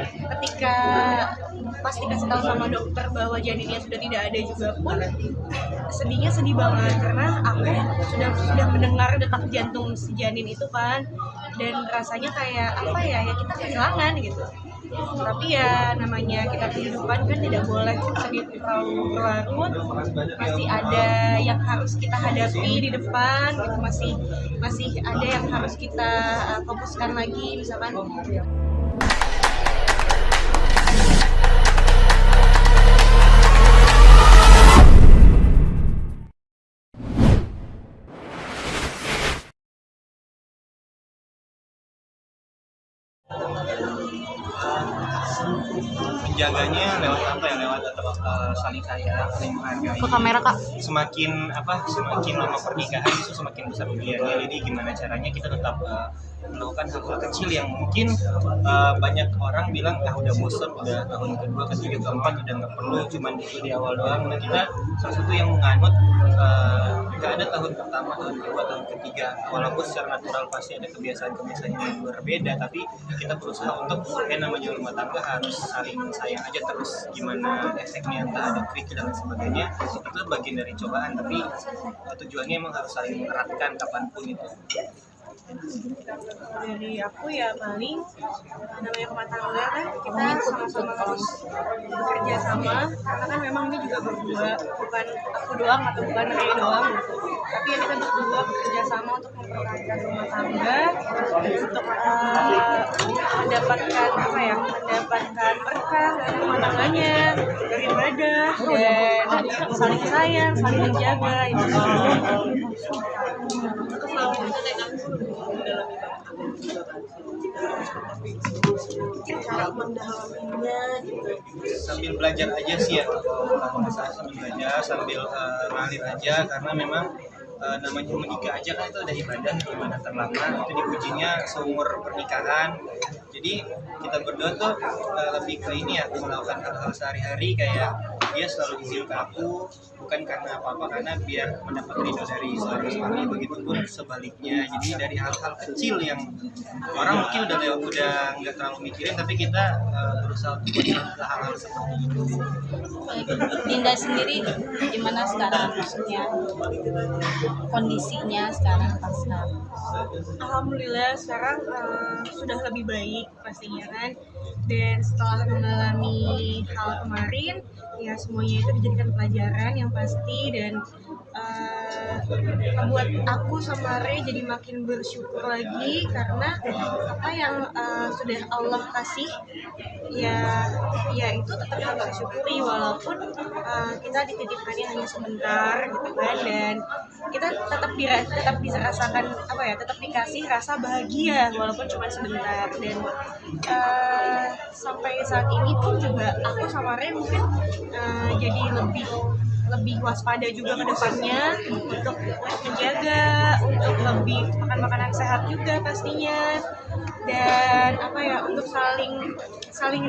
ketika pas dikasih tahu sama dokter bahwa janinnya sudah tidak ada juga pun sedihnya sedih banget, karena aku sudah mendengar detak jantung si janin itu kan, dan rasanya kayak apa ya, ya kita kehilangan gitu. Tapi ya namanya kita kehidupan kan tidak boleh sedih terlalu berlarut, masih ada yang harus kita hadapi di depan gitu, masih ada yang harus kita fokuskan lagi, misalkan menjaganya lewat apa ya, lewat saling sayang, saling menghargai. Ke kamera kak. Semakin lama pernikahan itu semakin besar pilihannya. Jadi gimana caranya kita tetap melakukan hal-hal kecil yang mungkin banyak orang bilang udah bosan, udah tahun kedua, ketiga, keempat udah nggak perlu, cuman di awal doang. Nah kita salah satu yang menganut nggak ada tahun pertama, tahun kedua, tahun ketiga, walaupun secara natural pasti ada kebiasaan-kebiasaan yang berbeda, tapi kita berusaha untuk namanya rumah tangga harus saling sayang aja terus. Gimana efeknya, entah ada kerikil dan sebagainya, itu bagian dari cobaan, tapi tujuannya emang harus saling mengeratkan kapanpun itu. dari aku ya paling namanya rumah tangga kan kita sama-sama harus bekerja sama, karena kan memang ini juga berdua, bukan aku doang atau bukan Ray doang gitu, tapi ya kita berdua bekerja sama untuk mempertahankan rumah tangga, untuk mendapatkan berkah dari rumah tangganya, dari ibadah dan saling sayang, saling menjaga itu. Cara mendalaminya gitu. Sambil belajar aja sih ya, sambil belajar, sambil ngalir aja, karena memang namanya menikah aja kan itu ada ibadah terlama, itu diujinya seumur pernikahan. Jadi kita berdua tuh lebih ke ini ya, melakukan hal-hal sehari-hari, kayak dia selalu izin ke aku bukan karena apa-apa, karena biar mendapat ridho dari seorang suami, begitupun sebaliknya. Jadi dari hal-hal kecil yang orang mungkin udah nggak terlalu mikirin, tapi kita berusaha untuk melihat ke hal-hal seperti itu. Dinda sendiri gimana sekarang, maksudnya kondisinya sekarang pasca? Alhamdulillah sekarang sudah lebih baik pastinya kan, dan setelah mengalami hal kemarin ya semuanya itu dijadikan pelajaran yang pasti, dan membuat aku sama Ray jadi makin bersyukur lagi, karena apa yang sudah Allah kasih ya itu tetap harus disyukuri, walaupun kita dititipkannya hanya sebentar gitu kan, dan kita tetap bisa rasakan tetap dikasih rasa bahagia walaupun cuma sebentar. Dan sampai saat ini pun juga aku sama Ray mungkin jadi lebih waspada juga ke depannya, untuk menjaga, untuk lebih makan makanan sehat juga pastinya, dan untuk saling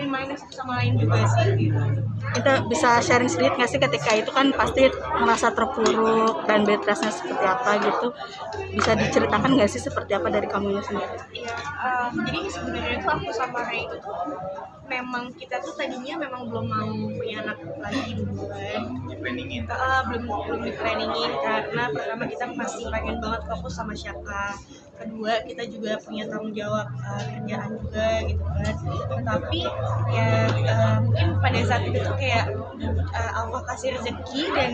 reminder satu sama lain juga sih gitu. Kita bisa sharing sedikit nggak sih, ketika itu kan pasti merasa terpuruk dan bed restnya seperti apa gitu, bisa diceritakan nggak sih seperti apa dari kamu sendiri? Iya, jadi sebenarnya tuh aku sama Ray itu tuh memang kita tuh tadinya memang belum mau punya anak lagi duluan, Diplaningin. belum di-planningin, karena pertama kita masih pengen banget fokus sama Syaka, kedua kita juga punya tanggung jawab kerjaan juga gitu kan. Tapi ya mungkin pada saat itu tuh kayak Allah kasih rezeki dan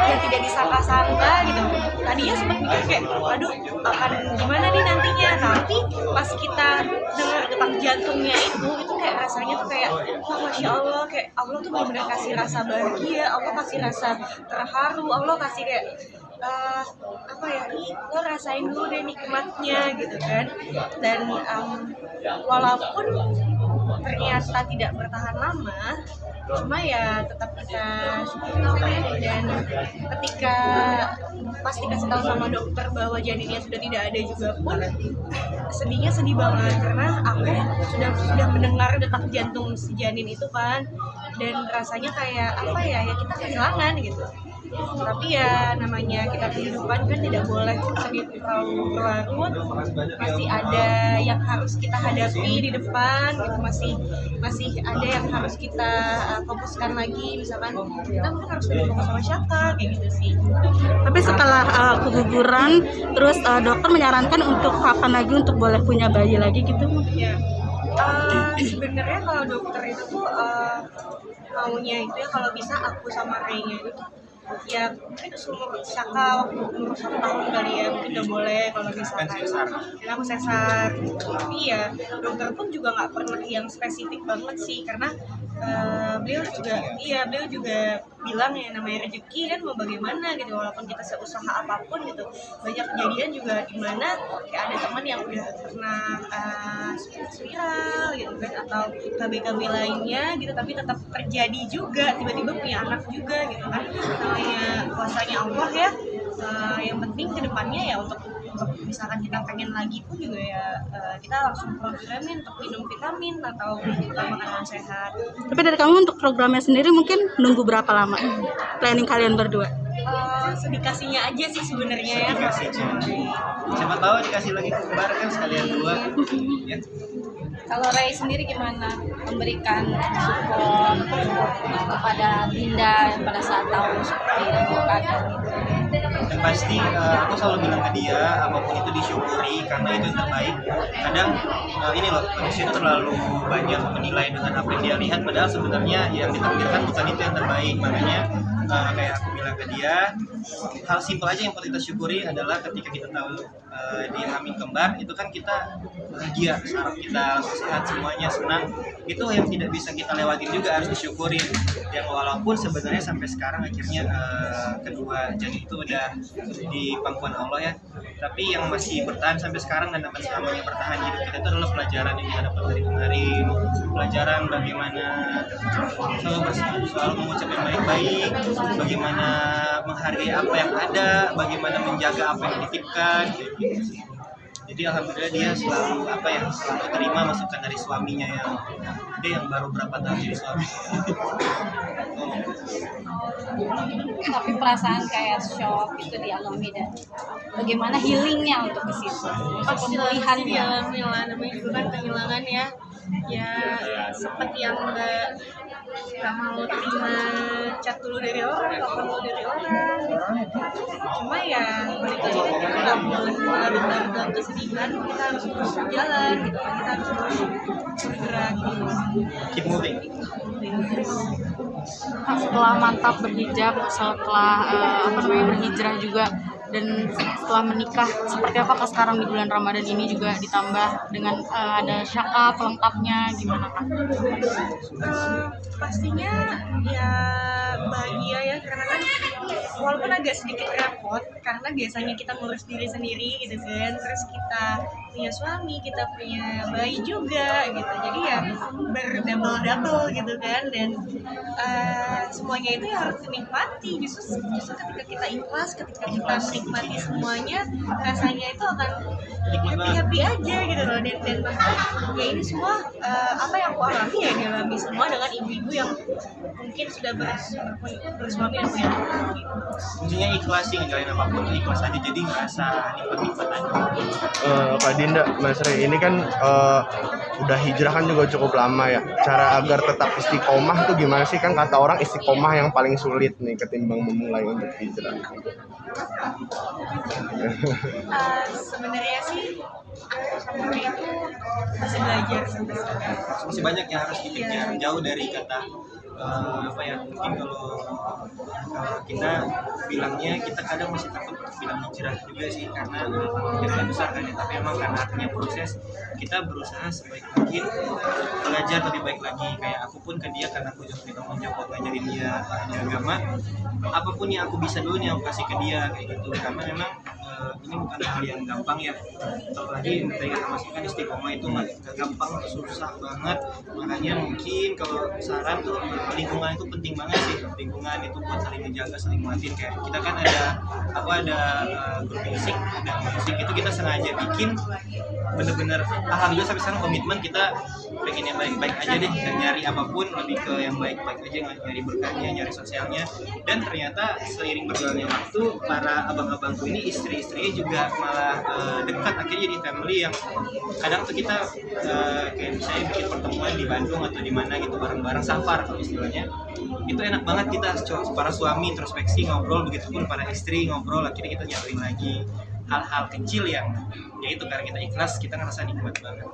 yang tidak disangka-sangka gitu. Tadinya sempat mikir kayak aduh akan gimana nih nantinya, tapi pas kita dengar detak jantungnya itu kayak rasanya tuh kayak masya Allah, kayak Allah tuh benar-benar kasih rasa bahagia, Allah kasih rasa terharu, Allah kasih kayak lo rasain dulu deh nikmatnya gitu kan. Dan walaupun ternyata tidak bertahan lama, cuma ya tetap kita syukuri. Dan ketika pas dikasih tahu sama dokter bahwa janinnya sudah tidak ada juga pun sedihnya sedih banget, karena aku sudah mendengar detak jantung si janin itu kan, dan rasanya kayak ya kita kehilangan gitu. Tapi ya namanya kita kehidupan kan tidak boleh sedih terlalu berlarut, pasti ada yang harus kita hadapi di depan gitu, masih ada yang harus kita fokuskan lagi, misalkan kita mungkin harus lebih fokus sama Syaka kayak gitu sih. Tapi setelah keguguran, terus dokter menyarankan untuk kapan lagi untuk boleh punya bayi lagi gitu? Ya, sebenarnya kalau dokter itu tuh maunya itu ya kalau bisa aku sama Rey-nya itu ya mungkin umur Syaka waktu umur 1 tahun kali ya, mungkin udah boleh kalau misalkan karena aku sesar. Tapi ya dokter pun juga nggak pernah yang spesifik banget sih, karena beliau juga bilang ya namanya rezeki kan mau bagaimana gitu, walaupun kita seusaha apapun gitu. Banyak kejadian juga dimana kayak ada teman yang udah pernah spiral gitu kan, atau KB-KB lainnya gitu, tapi tetap terjadi juga, tiba-tiba punya anak juga gitu kan. Namanya kuasanya Allah ya. Yang penting kedepannya ya untuk misalkan kita pengen lagi pun juga ya kita langsung programin untuk minum vitamin atau makanan sehat. Tapi dari kamu untuk programnya sendiri mungkin nunggu berapa lama planning kalian berdua? Sedikasinya aja sih sebenarnya ya. Siapa tahu dikasih lagi kembar kan sekalian 2 ya. Kalau Ray sendiri gimana memberikan support kepada Dinda pada saat tahu seperti itu keadaan itu? Dan pasti aku selalu bilang ke dia apapun itu disyukuri karena itu yang terbaik. Kadang ini loh, manusia itu terlalu banyak menilai dengan apa yang dia lihat, padahal sebenarnya yang ditakdirkan bukan itu yang terbaik. Makanya kayak aku bilang ke dia, hal simpel aja yang perlu kita syukuri adalah ketika kita tahu dia hamil kembar, itu kan kita bahagia, saraf kita sehat, semuanya senang. Itu yang tidak bisa kita lewatin juga, harus disyukurin. Yang walaupun sebenarnya sampai sekarang akhirnya kedua janin itu udah di pangkuan Allah ya, tapi yang masih bertahan sampai sekarang dan akan selamanya bertahan hidup kita itu adalah pelajaran yang kita dapat dari kemarin. Pelajaran bagaimana selalu mengucap yang baik-baik, bagaimana menghargai apa yang ada, bagaimana menjaga apa yang dititipkan. Jadi alhamdulillah dia selalu terima masukan dari suaminya yang baru berapa tahun jadi suami. Tapi perasaan kayak shock itu dialami, dan bagaimana healingnya untuk ke situ, untuk pemulihannya? Alhamdulillah, namanya juga kan kehilangan ya. Ya seperti yang nggak mau terima chat dulu dari orang, telepon dulu dari orang gitu. Cuma ya balik lagi kita nggak boleh larut-larut dalam kesedihan, kita harus terus jalan gitu, kita harus terus bergerak gitu. Keep moving. Setelah mantap berhijab, setelah berhijrah juga, dan setelah menikah, seperti apa Kak sekarang di bulan Ramadan ini juga ditambah dengan ada Syaka pelengkapnya, gimana Kak? Pastinya ya bahagia ya, karena kan walaupun agak sedikit repot karena biasanya kita ngurus diri sendiri gitu kan, terus kita punya suami, kita punya bayi juga gitu, jadi ya berdouble gitu kan, dan semuanya itu ya harus dinikmati. Justru ketika kita ikhlas, ketika kita menikmati semuanya, rasanya itu akan happy aja gitu loh. Dan ya ini semua apa yang aku alami ya dialami semua dengan ibu-ibu yang mungkin sudah bersuami dan punya anak gitu. Kuncinya ikhlas sih, ngejalanin apapun ikhlas aja, jadi ngerasa nikmat aja. Kak Dinda, Mas Rey, ini kan udah hijrah kan juga cukup lama ya. Cara agar tetap istiqomah tuh gimana sih? Kan kata orang istiqomah yang paling sulit nih ketimbang memulai untuk hijrah. Sebenarnya sih aku sama Rey itu masih belajar sampai sekarang. Masih banyak yang harus dikejar, jauh dari kata mungkin kalau kita bilangnya, kita kadang masih takut bilang hijrah juga sih, karena hijrah besar kan ya, tapi emang karena artinya proses, kita berusaha sebaik mungkin belajar lebih baik lagi. Kayak aku pun ke dia, karena aku juga mencoba ngajarin dia agama, apapun yang aku bisa dulu nih aku kasih ke dia kayak gitu, karena memang ini bukan hal yang gampang ya. Apalagi tadi kata Mas kan istiqomah itu nggak gampang, susah banget. Makanya mungkin kalau saran tuh lingkungan itu penting banget sih. Lingkungan itu buat saling menjaga, saling nguatin. Kayak kita kan aku ada grup musik, itu kita sengaja bikin bener-bener alhamdulillah sampai sekarang komitmen kita pengen yang baik-baik aja deh, dan nyari apapun lebih ke yang baik-baik aja, nyari berkahnya, nyari sosialnya. Dan ternyata seiring berjalannya waktu, para abang-abangku ini istri-istrinya juga malah dekat, akhirnya jadi family yang kadang tuh kita kayak misalnya bikin pertemuan di Bandung atau di mana gitu bareng-bareng, safar kalau istilahnya. Itu enak banget, kita para suami introspeksi ngobrol, begitupun para istri ngobrol, akhirnya kita nyatuin lagi hal-hal kecil yang ya itu karena kita ikhlas, kita ngerasa nikmat banget.